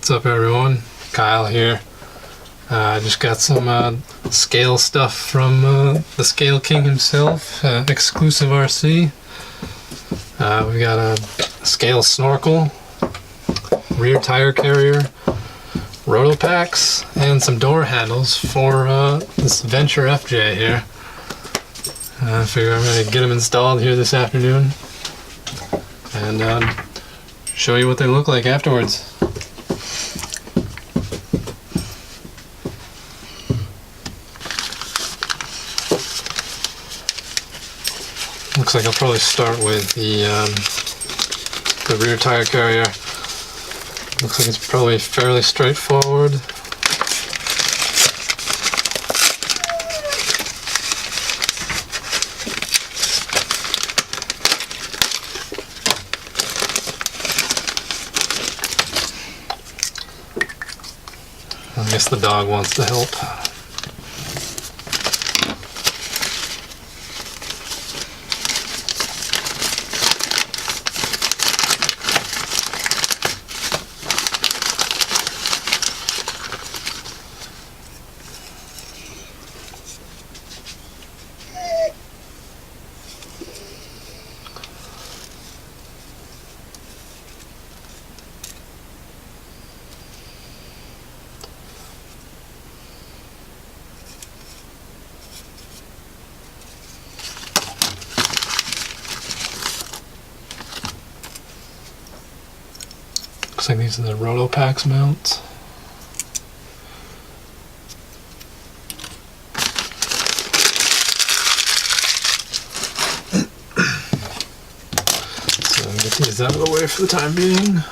What's up, everyone? Kyle here. I just got some scale stuff from the Scale King himself, exclusive RC. We got a scale snorkel, rear tire carrier, roto packs, and some door handles for this Venture FJ here. I figure I'm going to get them installed here this afternoon and show you what they look like afterwards. Looks like I'll probably start with the rear tire carrier. Looks like it's probably fairly straightforward. I guess the dog wants to help. Looks like these are the roto packs mounts. So I'm gonna get these out of the way for the time being.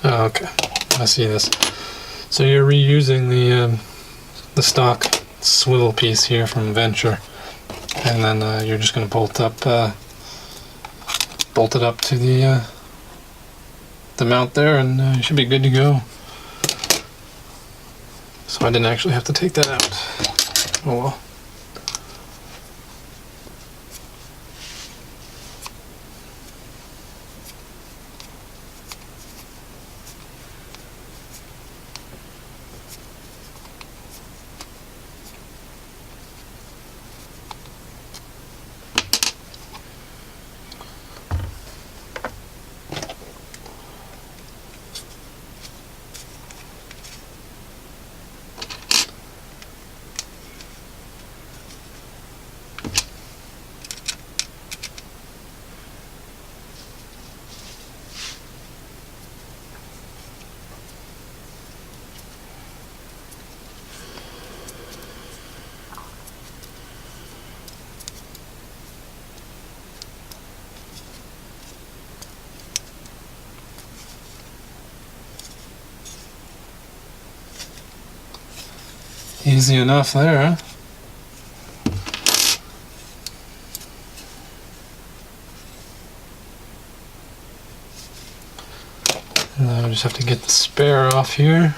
Oh, okay, I see this. So you're reusing the stock swivel piece here from Venture, and then you're just going to bolt it up to the mount there, and you should be good to go. So I didn't actually have to take that out. Oh well. Easy enough there, huh? Now I just have to get the spare off here.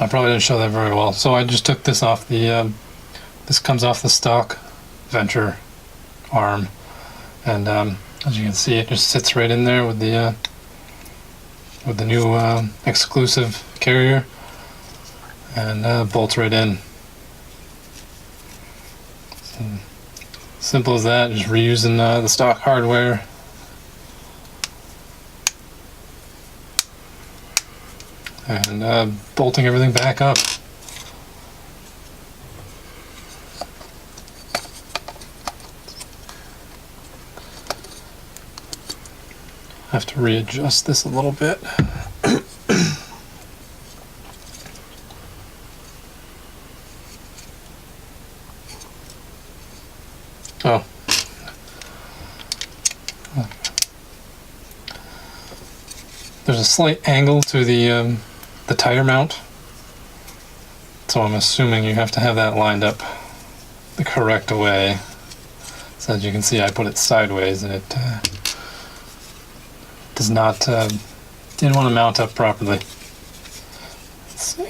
I probably didn't show that very well. So I just took this off the, this comes off the stock Venture arm, and as you can see, it just sits right in there with the new exclusive carrier, and bolts right in. So, simple as that, just reusing the stock hardware. And bolting everything back up. I have to readjust this a little bit. Oh. There's a slight angle to the tire mount, so I'm assuming you have to have that lined up the correct way. So as you can see, I put it sideways, and it does not didn't want to mount up properly. Let's see,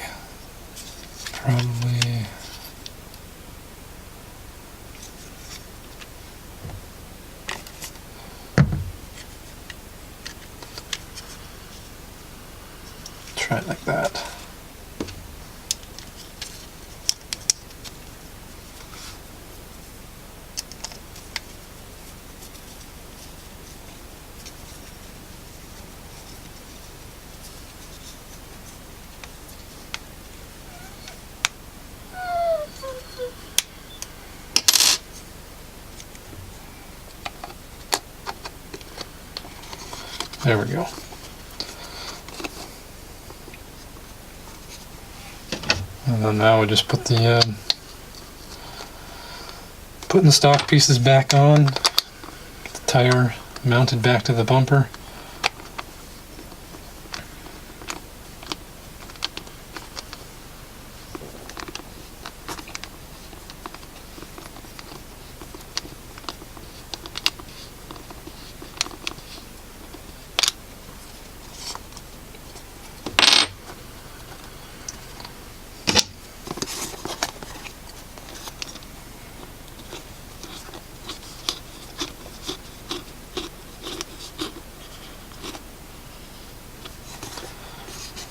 probably. Try it like that. There we go. And then now we just put the putting the stock pieces back on, get the tire mounted back to the bumper.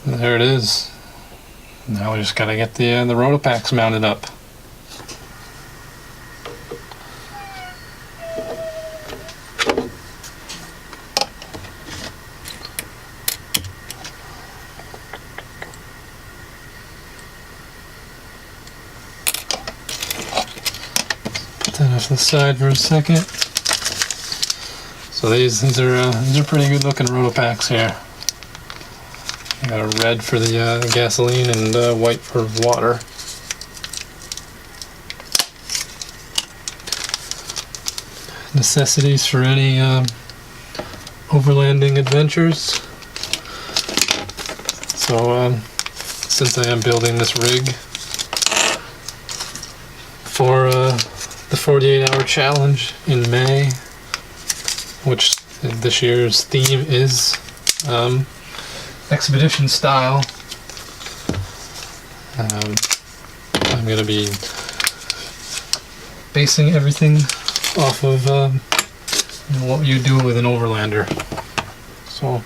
And there it is. Now we just gotta get the rotopacks mounted up. Put that off to the side for a second. So these are pretty good looking rotopacks here. You got a red for the gasoline and white for water. Necessities for any overlanding adventures. So since I am building this rig for the 48-hour challenge in May, which this year's theme is expedition style, I'm going to be basing everything off of what you do with an overlander. So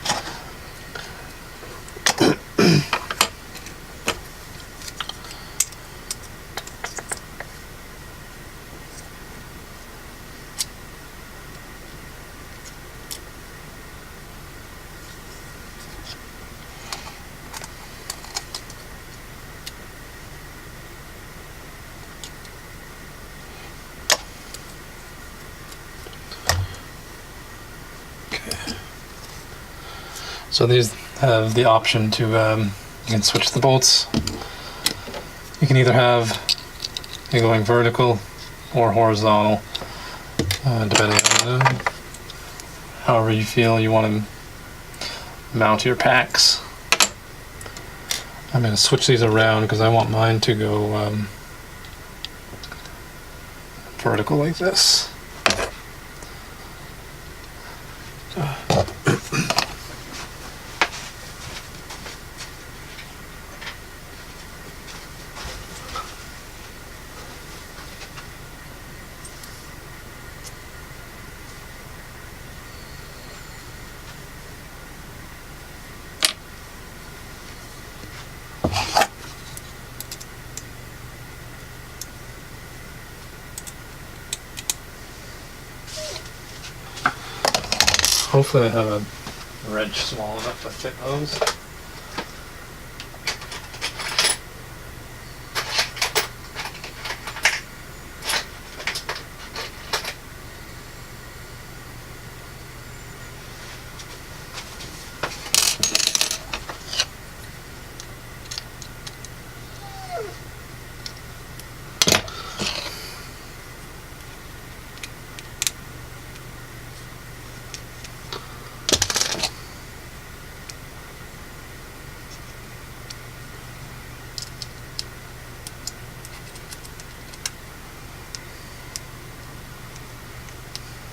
So these have the option to, you can switch the bolts. You can either have it going vertical or horizontal, depending on however you feel you want to mount your packs. I'm going to switch these around because I want mine to go vertical like this. hopefully I have a wrench small enough to fit those.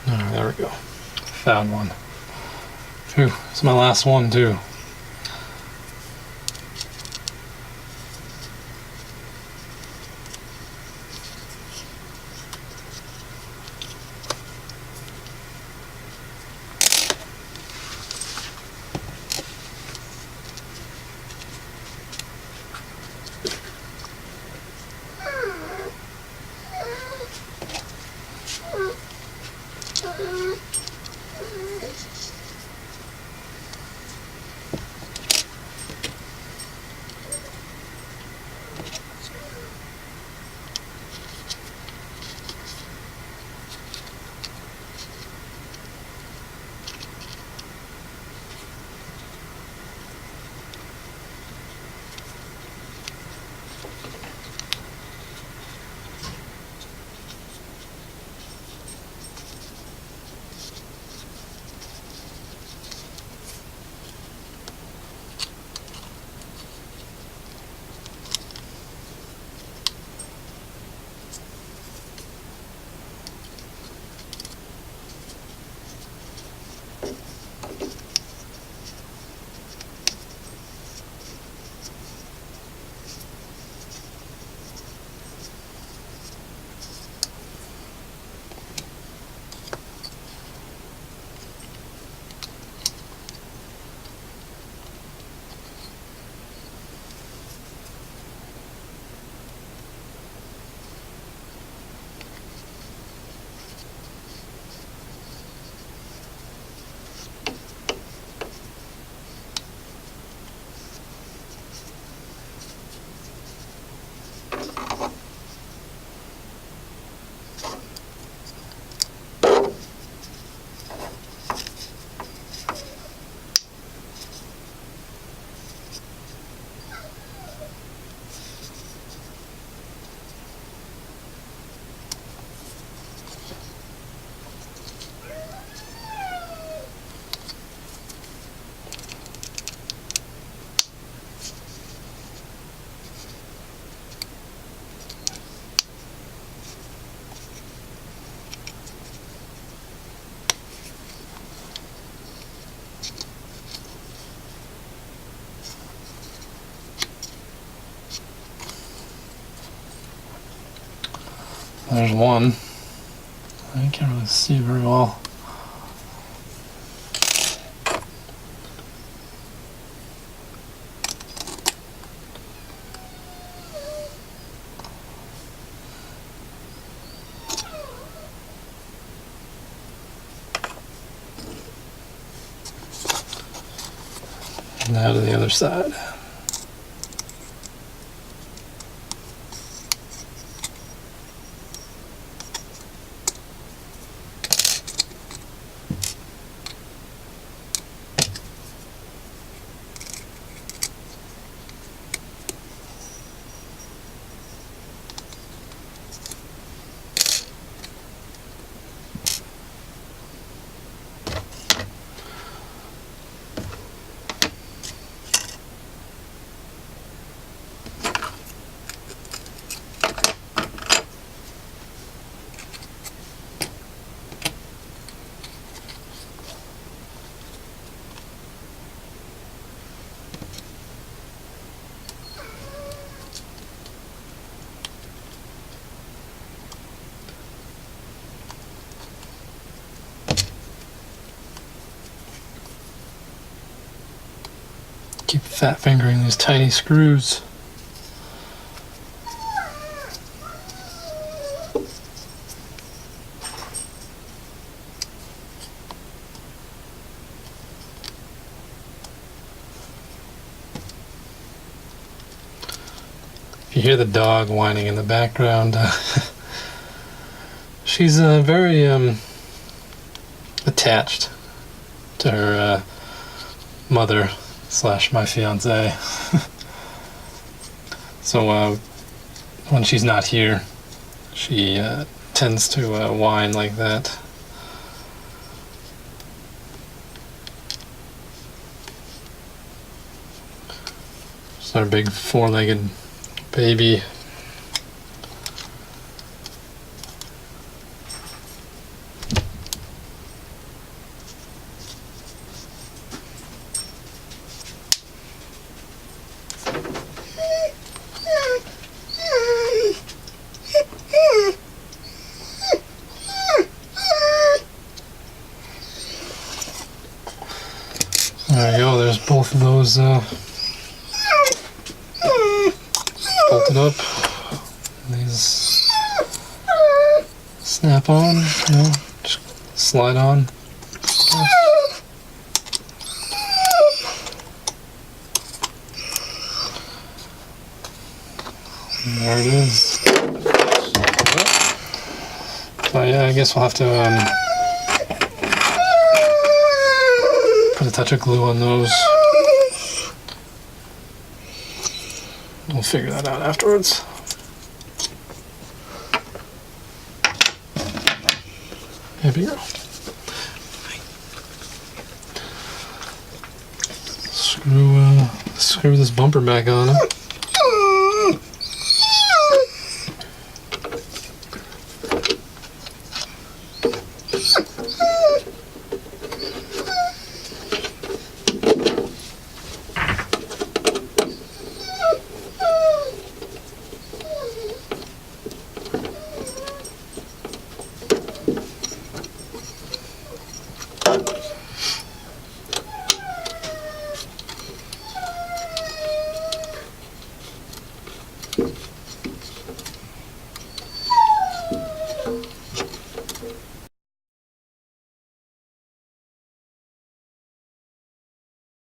Alright, there we go. Found one. Phew, it's my last one too. There's one. I can't really see very well. And now to the other side. Keep fat fingering these tiny screws. you hear the dog whining in the background, she's very attached to her mother / my fiance. So when she's not here, she tends to whine like that. It's our big 4-legged baby. There you go, there's both of those bolted up. These snap on, you know, just slide on. And there it is. So yeah, I guess we'll have to put a touch of glue on those. We'll figure that out afterwards. There we go. Screw this bumper back on it.